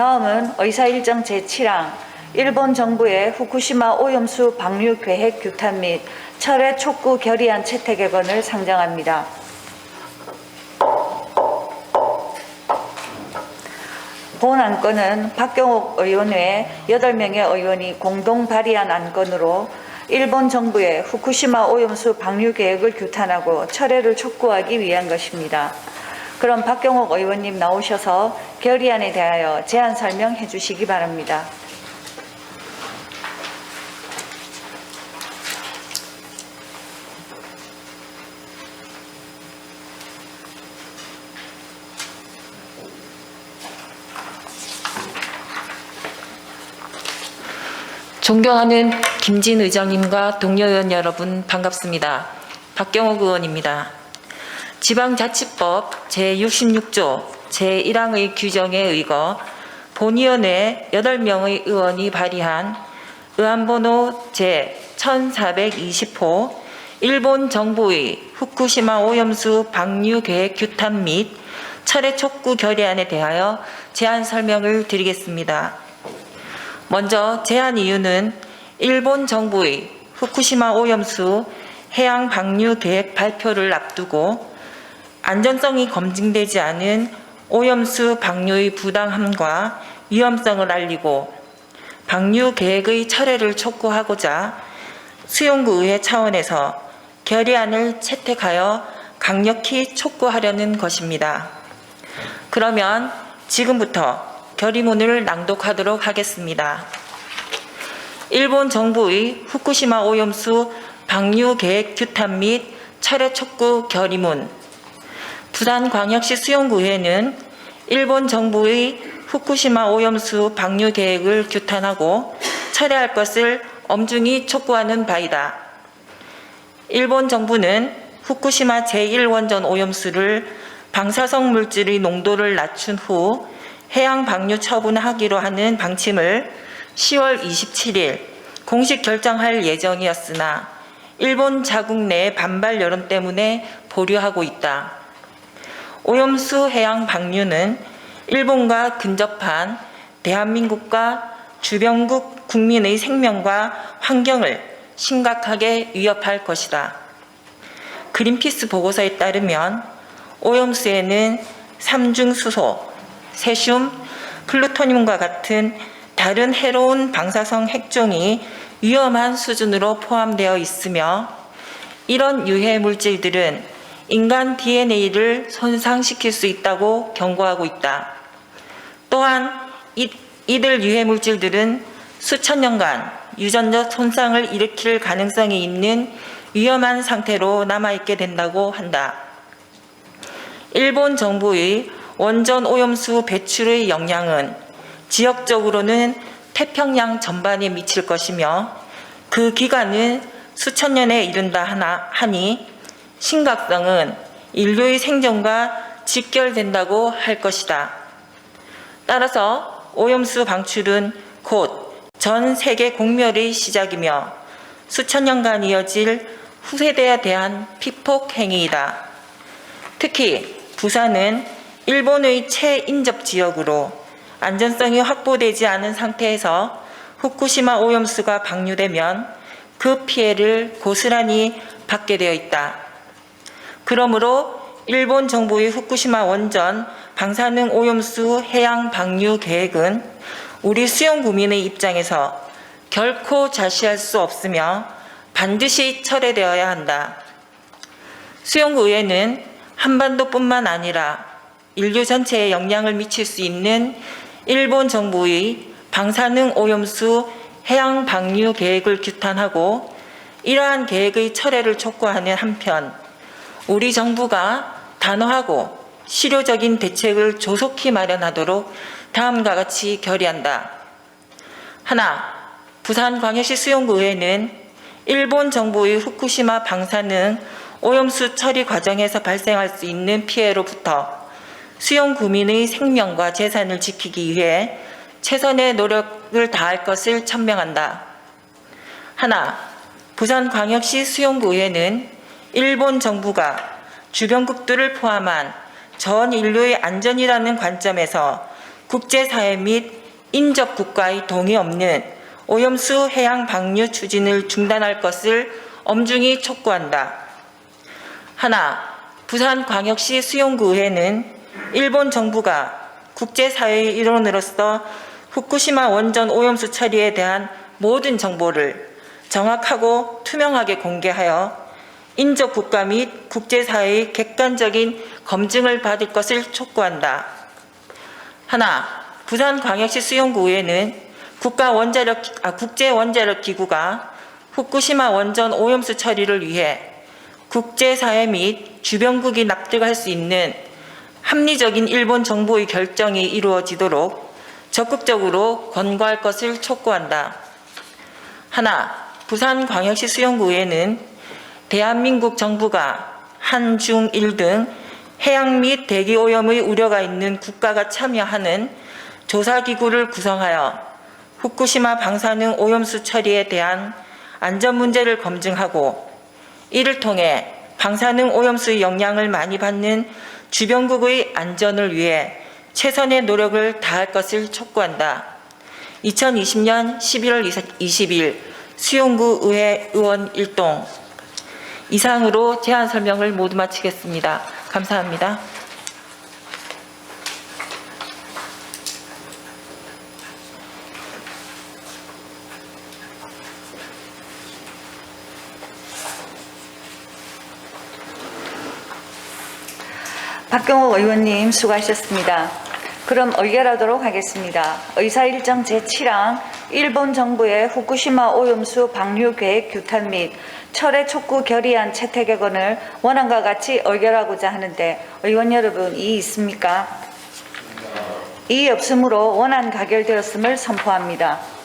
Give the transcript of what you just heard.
다음은 의사일정 제7항 일본 정부의 후쿠시마 오염수 방류 계획 규탄 및 철회 촉구 결의안 채택의 건을 상정합니다. 본 안건은 박경옥 의원 외 8명의 의원이 공동 발의한 안건으로 일본 정부의 후쿠시마 오염수 방류 계획을 규탄하고 철회를 촉구하기 위한 것입니다. 그럼 박경옥 의원님 나오셔서 결의안에 대하여 제안 설명해 주시기 바랍니다. 존경하는 김진 의장님과 동료 의원 여러분 반갑습니다. 박경옥 의원입니다. 지방자치법 제66조 제1항의 규정에 의거 본위원회 8명의 의원이 발의한 의안번호 제1420호 일본 정부의 후쿠시마 오염수 방류 계획 규탄 및 철회 촉구 결의안에 대하여 제안 설명을 드리겠습니다. 먼저 제안 이유는 일본 정부의 후쿠시마 오염수 해양 방류 계획 발표를 앞두고 안전성이 검증되지 않은 오염수 방류의 부당함과 위험성을 알리고 방류 계획의 철회를 촉구하고자 수용구의회 차원에서 결의안을 채택하여 강력히 촉구하려는 것입니다. 그러면 지금부터 결의문을 낭독하도록 하겠습니다. 일본 정부의 후쿠시마 오염수 방류 계획 규탄 및 철회 촉구 결의문. 부산광역시 수용구의회는 일본 정부의 후쿠시마 오염수 방류 계획을 규탄하고 철회할 것을 엄중히 촉구하는 바이다. 일본 정부는 후쿠시마 제1원전 오염수를 방사성 물질의 농도를 낮춘 후 해양 방류 처분하기로 하는 방침을 10월 27일 공식 결정할 예정이었으나 일본 자국 내 반발 여론 때문에 보류하고 있다. 오염수 해양 방류는 일본과 근접한 대한민국과 주변국 국민의 생명과 환경을 심각하게 위협할 것이다. 그린피스 보고서에 따르면 오염수에는 삼중수소, 세슘, 플루토늄과 같은 다른 해로운 방사성 핵종이 위험한 수준으로 포함되어 있으며 이런 유해 물질들은 인간 DNA를 손상시킬 수 있다고 경고하고 있다. 또한 이들 유해 물질들은 수천 년간 유전적 손상을 일으킬 가능성이 있는 위험한 상태로 남아있게 된다고 한다. 일본 정부의 원전 오염수 배출의 영향은 지역적으로는 태평양 전반에 미칠 것이며 그 기간은 수천 년에 이른다 하니 심각성은 인류의 생존과 직결된다고 할 것이다. 따라서 오염수 방출은 곧 전 세계 공멸의 시작이며 수천 년간 이어질 후세대에 대한 피폭 행위이다. 특히 부산은 일본의 최인접 지역으로 안전성이 확보되지 않은 상태에서 후쿠시마 오염수가 방류되면 그 피해를 고스란히 받게 되어 있다. 그러므로 일본 정부의 후쿠시마 원전 방사능 오염수 해양 방류 계획은 우리 수용구민의 입장에서 결코 좌시할 수 없으며 반드시 철회되어야 한다. 수용구의회는 한반도뿐만 아니라 인류 전체에 영향을 미칠 수 있는 일본 정부의 방사능 오염수 해양 방류 계획을 규탄하고 이러한 계획의 철회를 촉구하는 한편 우리 정부가 단호하고 실효적인 대책을 조속히 마련하도록 다음과 같이 결의한다. 하나, 부산광역시 수용구의회는 일본 정부의 후쿠시마 방사능 오염수 처리 과정에서 발생할 수 있는 피해로부터 수용구민의 생명과 재산을 지키기 위해 최선의 노력을 다할 것을 천명한다. 하나, 부산광역시 수용구의회는 일본 정부가 주변국들을 포함한 전 인류의 안전이라는 관점에서 국제사회 및 인접 국가의 동의 없는 오염수 해양 방류 추진을 중단할 것을 엄중히 촉구한다. 하나, 부산광역시 수용구의회는 일본 정부가 국제사회의 일원으로서 후쿠시마 원전 오염수 처리에 대한 모든 정보를 정확하고 투명하게 공개하여 인접 국가 및 국제사회의 객관적인 검증을 받을 것을 촉구한다. 하나, 부산광역시 수용구의회는 국제원자력기구가 후쿠시마 원전 오염수 처리를 위해 국제사회 및 주변국이 납득할 수 있는 합리적인 일본 정부의 결정이 이루어지도록 적극적으로 권고할 것을 촉구한다. 하나, 부산광역시 수용구의회는 대한민국 정부가 한, 중, 일 등 해양 및 대기 오염의 우려가 있는 국가가 참여하는 조사기구를 구성하여 후쿠시마 방사능 오염수 처리에 대한 안전 문제를 검증하고 이를 통해 방사능 오염수의 영향을 많이 받는 주변국의 안전을 위해 최선의 노력을 다할 것을 촉구한다. 2020년 11월 20일 수용구 의회 의원 일동. 이상으로 제안 설명을 모두 마치겠습니다. 감사합니다. 박경옥 의원님 수고하셨습니다. 그럼 의결하도록 하겠습니다. 의사일정 제7항 일본 정부의 후쿠시마 오염수 방류 계획 규탄 및 철회 촉구 결의안 채택의건을 원안과 같이 의결하고자 하는데 의원 여러분 이의 있습니까? 이의 없으므로 원안 가결되었음을 선포합니다.